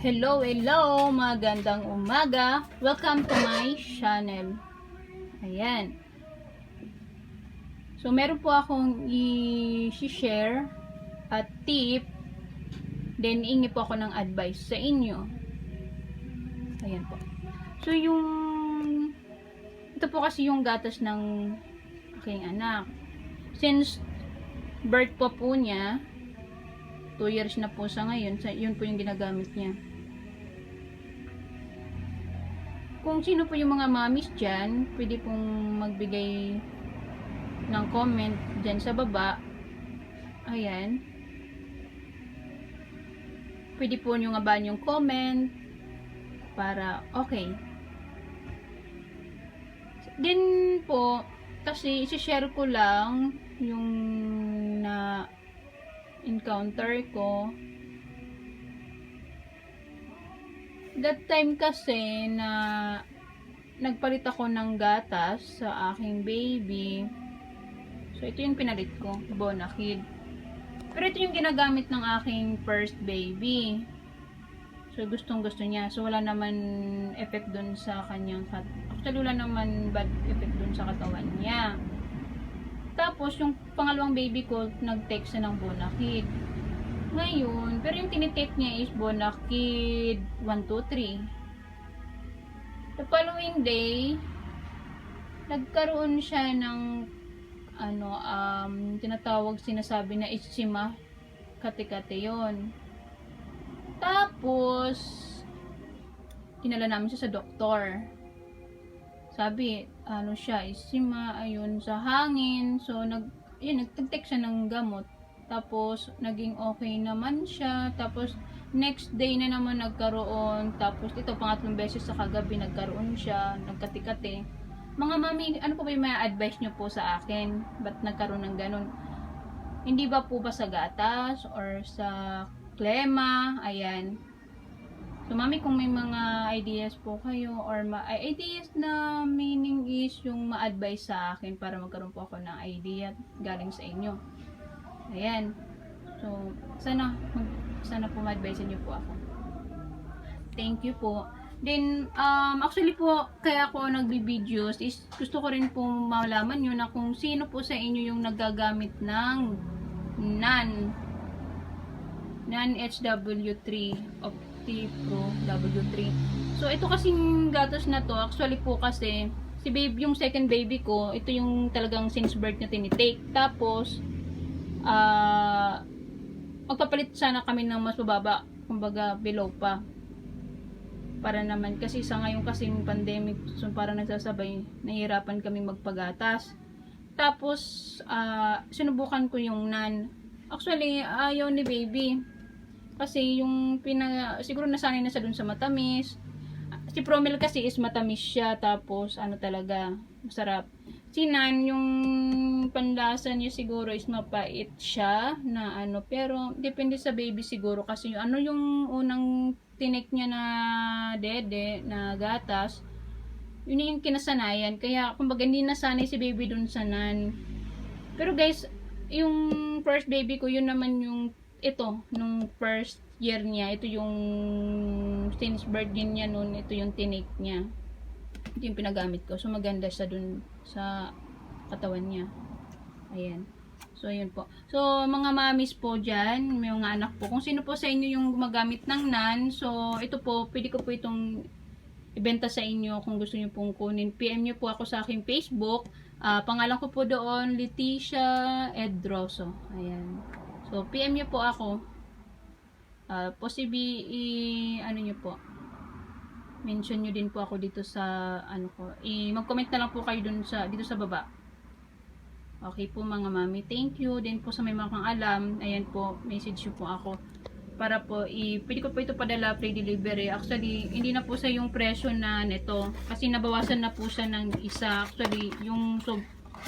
Hello, magandang umaga. Welcome to my channel. Ayan. So, meron po akong i-share at tip. Then, ingi po ako ng advice sa inyo. Ayan po. So, ito po kasi yung gatas ng aking anak. Since birth po niya, 2 years na po sa ngayon, yun po yung ginagamit niya. Kung sino po yung mga mommies dyan, pwede pong magbigay ng comment dyan sa baba. Ayan. Pwede po nyo ngabahan yung comment para okay. Din po, kasi isi-share ko lang yung na encounter ko. That time kasi na nagpalit ako ng gatas sa aking baby. So, ito yung pinalit ko, Bonakid. Pero ito yung ginagamit ng aking first baby. So, gustong gusto niya. So, wala naman effect dun sa kanyang actually, wala naman bad effect dun sa katawan niya. Tapos, yung pangalawang baby ko, nag-take siya ng Bonakid. Ngayon, pero yung tinitake niya is Bonakid 1, 2, 3. The following day, nagkaroon siya ng sinasabi na eczema, kate-kate yon. Tapos, dinala namin siya sa doktor. Sabi, eczema, ayun, sa hangin. So, nag-take siya ng gamot. Tapos, naging okay naman siya. Tapos, next day na naman nagkaroon. Tapos, ito, pangatlong beses sa kagabi, nagkaroon siya. Nagkati-kati. Mga mami, ano po ba yung may advice nyo po sa akin? Ba't nagkaroon ng ganun? Hindi ba po ba sa gatas? Or sa klema? Ayan. So, mami, kung may mga ideas po kayo, or ideas na meaning is yung ma-advise sa akin para magkaroon po ako ng idea galing sa inyo. Ayan. So, sana po ma-advise niyo po ako. Thank you po. Then, actually po, kaya ako nagbi-videos is gusto ko rin po malaman nyo na kung sino po sa inyo yung nagagamit ng NAN HW3 OptiPro W3. So, ito kasing gatas na to, actually po kasi si baby, yung second baby ko, ito yung talagang since birth na tinitake. Tapos, magpapalit sana kami ng mas mababa, kumbaga below pa, para naman kasi sa ngayon kasing pandemic, so parang nagsasabay, nahihirapan kaming magpagatas. Tapos sinubukan ko yung NAN. Actually ayaw ni baby kasi yung siguro nasanay na siya dun sa matamis. Si Promel kasi is matamis siya, tapos talaga masarap. Si Nan, yung panlasa niya siguro is mapait siya na pero depende sa baby siguro kasi yung unang tinik niya na dede na gatas, yun yung kinasanayan, kaya kumbaga hindi nasanay si baby dun sa NAN. Pero guys, yung first baby ko, yun naman yung nung first year niya, ito yung since birth niya nun, ito yung tinik niya. Ito yung pinagamit ko. So, maganda siya dun sa katawan niya. Ayan. So, yun po. So, mga mamis po dyan, may mga anak po. Kung sino po sa inyo yung gumagamit ng NAN, so, ito po, pwede ko po itong ibenta sa inyo kung gusto nyo pong kunin. PM nyo po ako sa aking Facebook. Pangalan ko po doon, Leticia Edroso. Ayan. So, PM nyo po ako. Possibly, nyo po. Mention nyo din po ako dito sa mag-comment na lang po kayo dito sa baba. Okay po mga mami, thank you. Din po sa may mga kang alam, ayan po, message nyo po ako para po pwede ko po ito padala free delivery. Actually, hindi na po sa yung presyo na nito kasi nabawasan na po siya ng isa. Actually, yung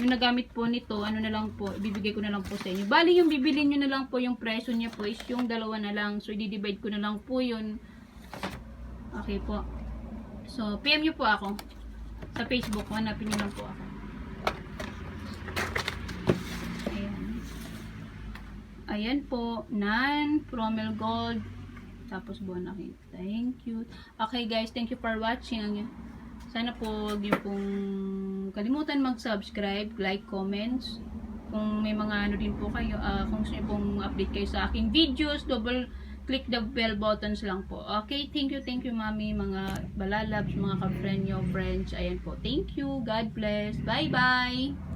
nagamit po nito, na lang po, ibibigay ko na lang po sa inyo. Bali, yung bibili nyo na lang po, yung presyo niya po is yung dalawa na lang. So, i-divide ko na lang po yun. Okay po. So, PM nyo po ako sa Facebook. Hanapin nyo lang po ako. Ayan po. NAN, Promel Gold Tapos Bonakit. Thank you. Okay guys, thank you for watching. Sana po huwag niyo pong kalimutan mag-subscribe, like, comments. Kung may mga ano din po kayo, kung gusto niyo pong update kayo sa aking videos, double click the bell buttons lang po. Okay, thank you mami, mga balalabs, mga ka-friend nyo, friends. Ayan po, thank you, God bless, bye bye.